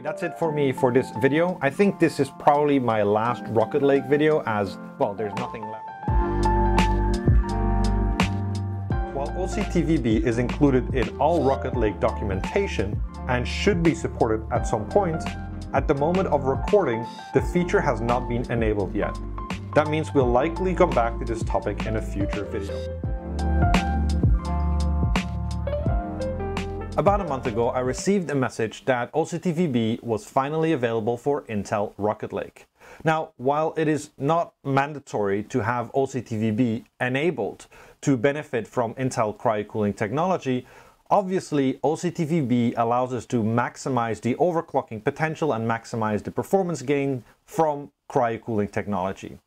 that's it for me for this video. I think this is probably my last Rocket Lake video, as well, there's nothing left. While OCTVB is included in all Rocket Lake documentation and should be supported at some point, at the moment of recording, the feature has not been enabled yet. That means we'll likely come back to this topic in a future video. About a month ago, I received a message that OCTVB was finally available for Intel Rocket Lake. Now, while it is not mandatory to have OCTVB enabled to benefit from Intel cryo cooling technology, obviously OCTVB allows us to maximize the overclocking potential and maximize the performance gain from cryo cooling technology.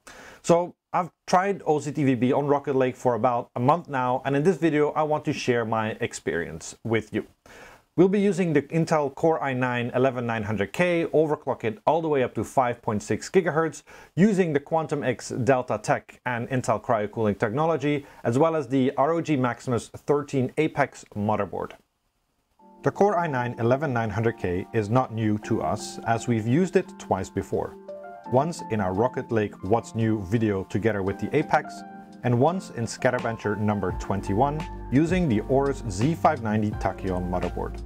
So I've tried OCTVB on Rocket Lake for about a month now, and in this video I want to share my experience with you. We'll be using the Intel Core i9-11900K, overclock it all the way up to 5.6 GHz, using the Quantumx Delta Tech and Intel cryo cooling technology, as well as the ROG Maximus 13 Apex motherboard. The Core i9-11900K is not new to us, as we've used it twice before. Once in our Rocket Lake What's New video together with the Apex, and once in SkatterBencher number 21 using the Aorus Z590 Tachyon motherboard.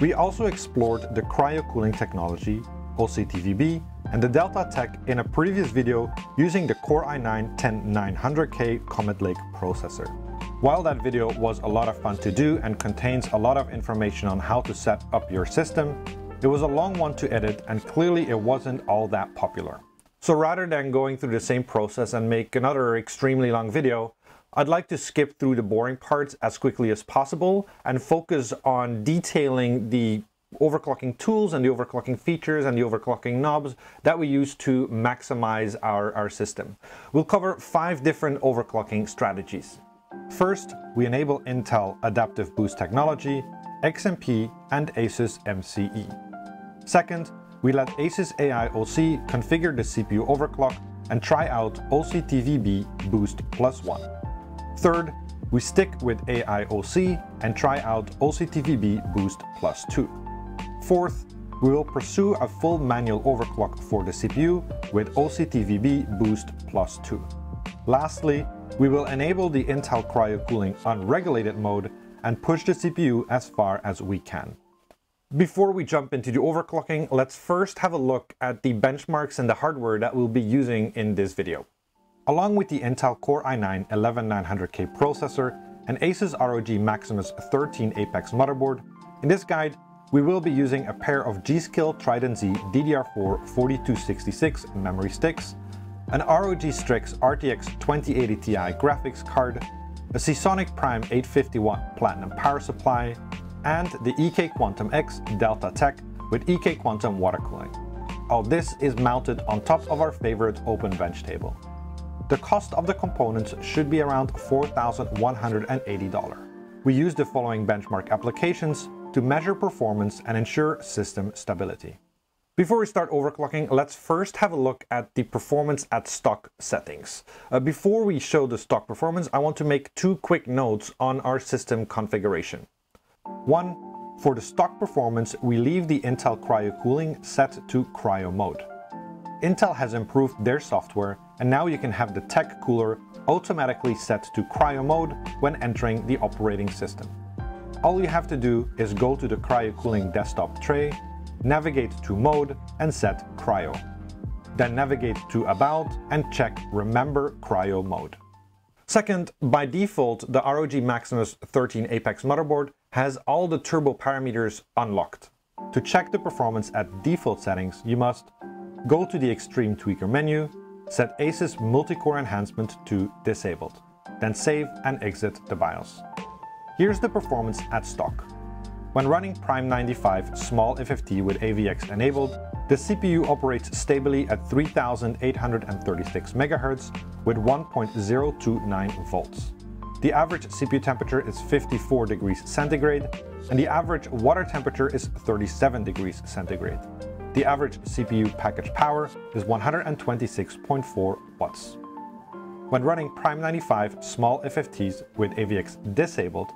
We also explored the cryo cooling technology, OCTVB, and the Delta Tech in a previous video using the Core i9-10900K Comet Lake processor. While that video was a lot of fun to do and contains a lot of information on how to set up your system, it was a long one to edit and clearly it wasn't all that popular. So rather than going through the same process and make another extremely long video, I'd like to skip through the boring parts as quickly as possible and focus on detailing the overclocking tools and the overclocking features and the overclocking knobs that we use to maximize our system. We'll cover 5 different overclocking strategies. First, we enable Intel Adaptive Boost technology, XMP, and ASUS MCE. Second, we let ASUS AIOC configure the CPU overclock and try out OCTVB Boost +1. Third, we stick with AIOC and try out OCTVB Boost +2. Fourth, we will pursue a full manual overclock for the CPU with OCTVB Boost +2. Lastly, we will enable the Intel cryo cooling unregulated mode and push the CPU as far as we can. Before we jump into the overclocking, let's first have a look at the benchmarks and the hardware that we'll be using in this video. Along with the Intel Core i9-11900K processor and ASUS ROG Maximus 13 Apex motherboard, in this guide we will be using a pair of G.Skill Trident Z DDR4 4266 memory sticks, an ROG Strix RTX 2080 Ti graphics card, a Seasonic Prime 850W Platinum power supply, and the ek-quantumx Delta Tech with ek-quantum water cooling. All this is mounted on top of our favorite open bench table. The cost of the components should be around $4,180. We use the following benchmark applications to measure performance and ensure system stability. Before we start overclocking, let's first have a look at the performance at stock settings. Before we show the stock performance, I want to make 2 quick notes on our system configuration. 1. For the stock performance, we leave the Intel cryo cooling set to cryo mode. Intel has improved their software, and now you can have the tech cooler automatically set to cryo mode when entering the operating system. All you have to do is go to the cryo cooling desktop tray, navigate to mode and set cryo. Then navigate to about and check remember cryo mode. Second, by default, the ROG Maximus 13 Apex motherboard has all the turbo parameters unlocked. To check the performance at default settings, you must go to the Extreme Tweaker menu, set ASUS MultiCore Enhancement to disabled, then save and exit the BIOS. Here's the performance at stock. When running Prime 95 small FFT with AVX enabled, the CPU operates stably at 3836 MHz with 1.029 volts. The average CPU temperature is 54 degrees centigrade, and the average water temperature is 37 degrees centigrade. The average CPU package power is 126.4 watts. When running Prime 95 small FFTs with AVX disabled,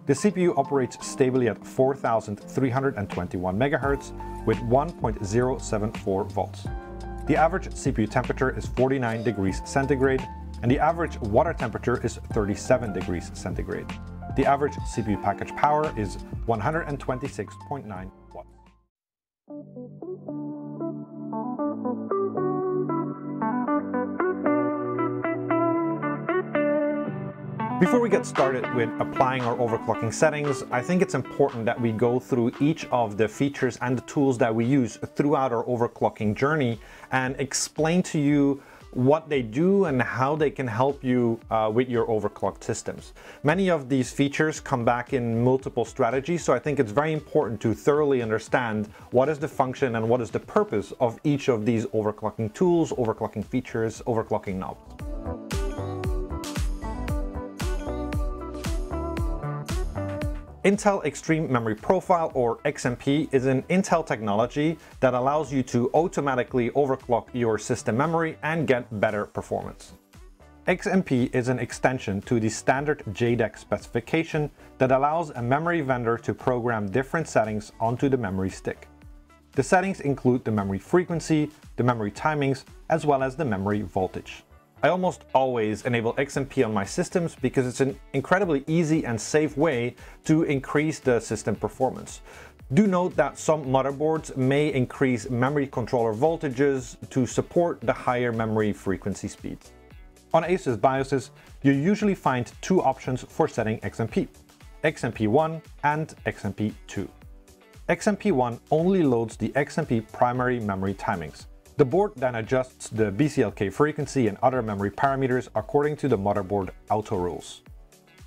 The CPU operates stably at 4,321 MHz with 1.074 volts. The average CPU temperature is 49 degrees centigrade, and the average water temperature is 37 degrees centigrade. The average CPU package power is 126.9 watts. Before we get started with applying our overclocking settings, I think it's important that we go through each of the features and the tools that we use throughout our overclocking journey and explain to you what they do and how they can help you with your overclocked systems. Many of these features come back in multiple strategies, so I think it's very important to thoroughly understand what is the function and what is the purpose of each of these overclocking tools, overclocking features, overclocking knobs. Intel Extreme Memory Profile, or XMP, is an Intel technology that allows you to automatically overclock your system memory and get better performance. XMP is an extension to the standard JEDEC specification that allows a memory vendor to program different settings onto the memory stick. The settings include the memory frequency, the memory timings, as well as the memory voltage. I almost always enable XMP on my systems because it's an incredibly easy and safe way to increase the system performance. Do note that some motherboards may increase memory controller voltages to support the higher memory frequency speeds. On ASUS BIOSes, you usually find two options for setting XMP: XMP1 and XMP2. XMP1 only loads the XMP primary memory timings. The board then adjusts the BCLK frequency and other memory parameters according to the motherboard auto rules.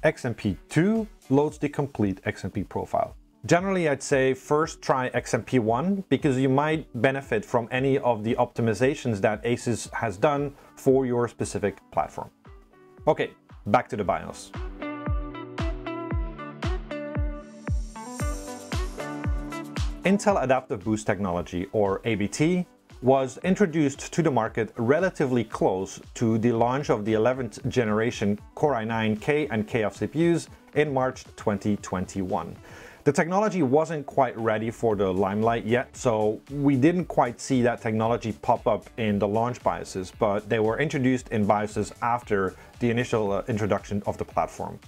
XMP2 loads the complete XMP profile. Generally, I'd say first try XMP1 because you might benefit from any of the optimizations that ASUS has done for your specific platform. Okay, back to the BIOS. Intel Adaptive Boost Technology, or ABT, was introduced to the market relatively close to the launch of the 11th generation Core i9K and KF CPUs in March 2021. The technology wasn't quite ready for the limelight yet, so we didn't quite see that technology pop up in the launch BIOSes, but they were introduced in BIOSes after the initial introduction of the platform.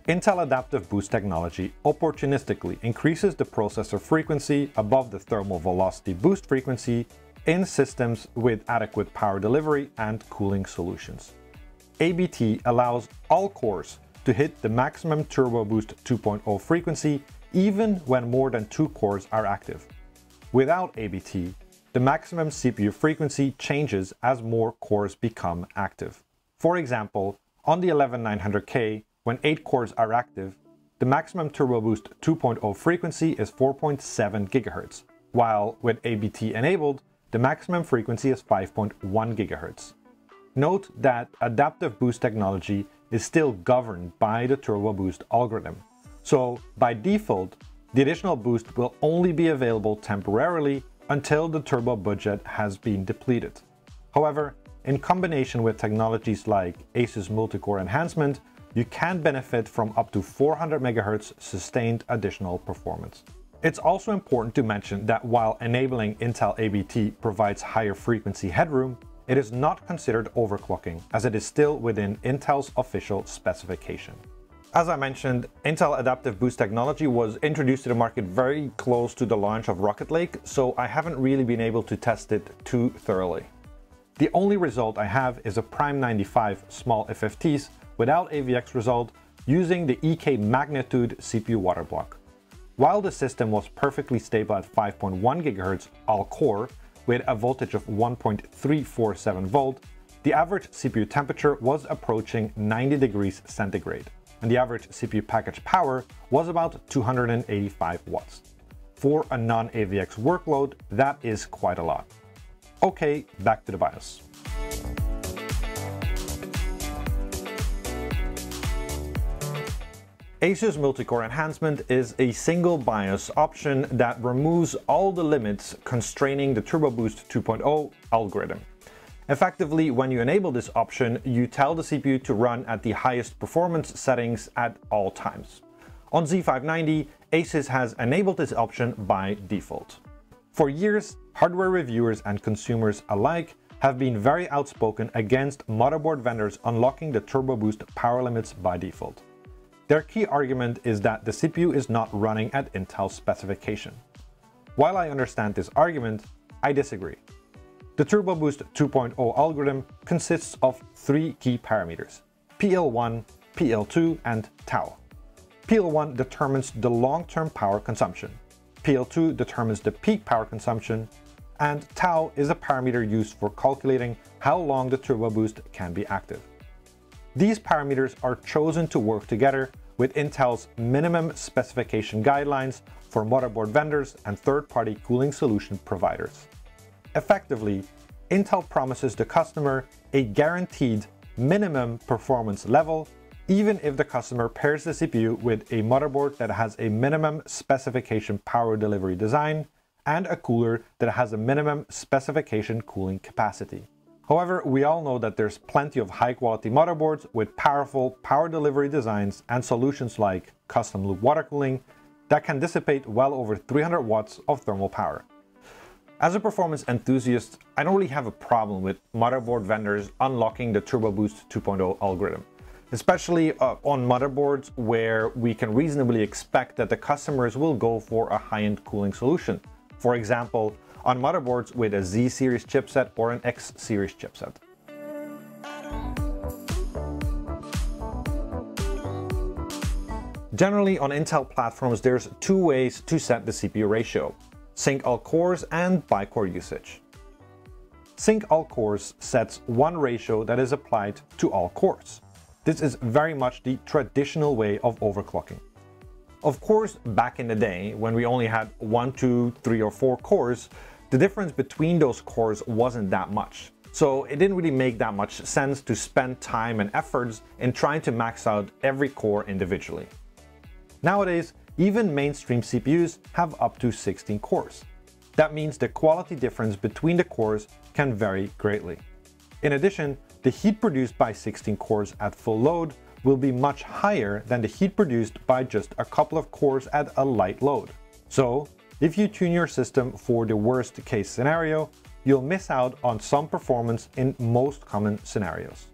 Intel Adaptive Boost technology opportunistically increases the processor frequency above the thermal velocity boost frequency in systems with adequate power delivery and cooling solutions. ABT allows all cores to hit the maximum Turbo Boost 2.0 frequency even when more than 2 cores are active. Without ABT, the maximum CPU frequency changes as more cores become active. For example, on the 11900K, when 8 cores are active, the maximum Turbo Boost 2.0 frequency is 4.7 GHz, while with ABT enabled, the maximum frequency is 5.1 GHz. Note that Adaptive Boost technology is still governed by the Turbo Boost algorithm. So by default, the additional boost will only be available temporarily until the turbo budget has been depleted. However, in combination with technologies like ASUS MultiCore Enhancement, you can benefit from up to 400 MHz sustained additional performance. It's also important to mention that while enabling Intel ABT provides higher frequency headroom, it is not considered overclocking, as it is still within Intel's official specification. As I mentioned, Intel Adaptive Boost technology was introduced to the market very close to the launch of Rocket Lake, so I haven't really been able to test it too thoroughly. The only result I have is a Prime 95 small FFTs without AVX result using the EK Magnitude CPU water block. While the system was perfectly stable at 5.1 GHz all-core with a voltage of 1.347 volt, the average CPU temperature was approaching 90 degrees centigrade, and the average CPU package power was about 285 watts. For a non-AVX workload, that is quite a lot. Okay, back to the BIOS. ASUS MultiCore Enhancement is a single BIOS option that removes all the limits constraining the Turbo Boost 2.0 algorithm. Effectively, when you enable this option, you tell the CPU to run at the highest performance settings at all times. On Z590, ASUS has enabled this option by default. For years, hardware reviewers and consumers alike have been very outspoken against motherboard vendors unlocking the turbo boost power limits by default. Their key argument is that the CPU is not running at Intel's specification. While I understand this argument, I disagree. The Turbo Boost 2.0 algorithm consists of three key parameters: PL1, PL2, and tau. PL1 determines the long-term power consumption, PL2 determines the peak power consumption, and tau is a parameter used for calculating how long the turbo boost can be active. These parameters are chosen to work together with Intel's minimum specification guidelines for motherboard vendors and third-party cooling solution providers. Effectively, Intel promises the customer a guaranteed minimum performance level, even if the customer pairs the CPU with a motherboard that has a minimum specification power delivery design and a cooler that has a minimum specification cooling capacity. However, we all know that there's plenty of high-quality motherboards with powerful power delivery designs and solutions like custom loop water cooling that can dissipate well over 300 watts of thermal power. As a performance enthusiast, I don't really have a problem with motherboard vendors unlocking the Turbo Boost 2.0 algorithm, especially on motherboards where we can reasonably expect that the customers will go for a high-end cooling solution. For example, on motherboards with a Z series chipset or an X series chipset. Generally, on Intel platforms, there's two ways to set the CPU ratio: sync all cores and by-core usage. Sync all cores sets one ratio that is applied to all cores. This is very much the traditional way of overclocking. Of course, back in the day, when we only had 1, 2, 3, or 4 cores, the difference between those cores wasn't that much. So it didn't really make that much sense to spend time and efforts in trying to max out every core individually. Nowadays, even mainstream CPUs have up to 16 cores. That means the quality difference between the cores can vary greatly. In addition, the heat produced by 16 cores at full load will be much higher than the heat produced by just a couple of cores at a light load. So, if you tune your system for the worst case scenario, you'll miss out on some performance in most common scenarios.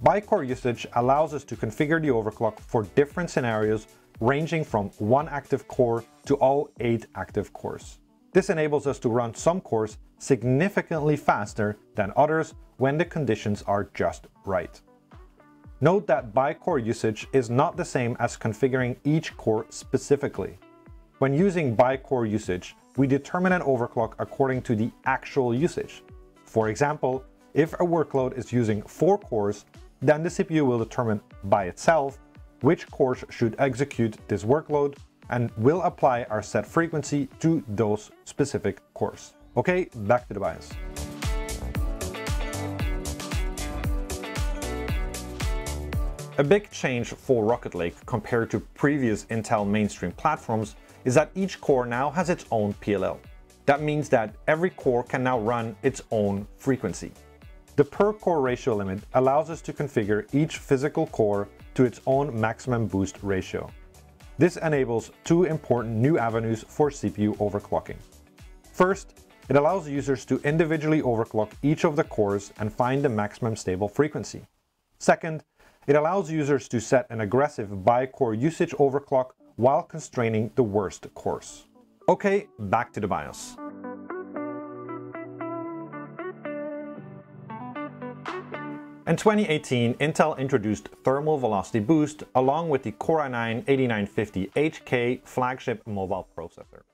By-core usage allows us to configure the overclock for different scenarios ranging from 1 active core to all 8 active cores. This enables us to run some cores significantly faster than others when the conditions are just right. Note that by-core usage is not the same as configuring each core specifically. When using by-core usage, we determine an overclock according to the actual usage. For example, if a workload is using 4 cores, then the CPU will determine by itself which cores should execute this workload and will apply our set frequency to those specific cores. Okay, back to the BIOS. A big change for Rocket Lake compared to previous Intel mainstream platforms is that each core now has its own PLL. That means that every core can now run its own frequency. The per core ratio limit allows us to configure each physical core to its own maximum boost ratio. This enables two important new avenues for CPU overclocking. First, it allows users to individually overclock each of the cores and find the maximum stable frequency. Second, it allows users to set an aggressive by-core usage overclock while constraining the worst cores. Okay, back to the BIOS. In 2018, Intel introduced Thermal Velocity Boost along with the Core i9 8950HK flagship mobile processor.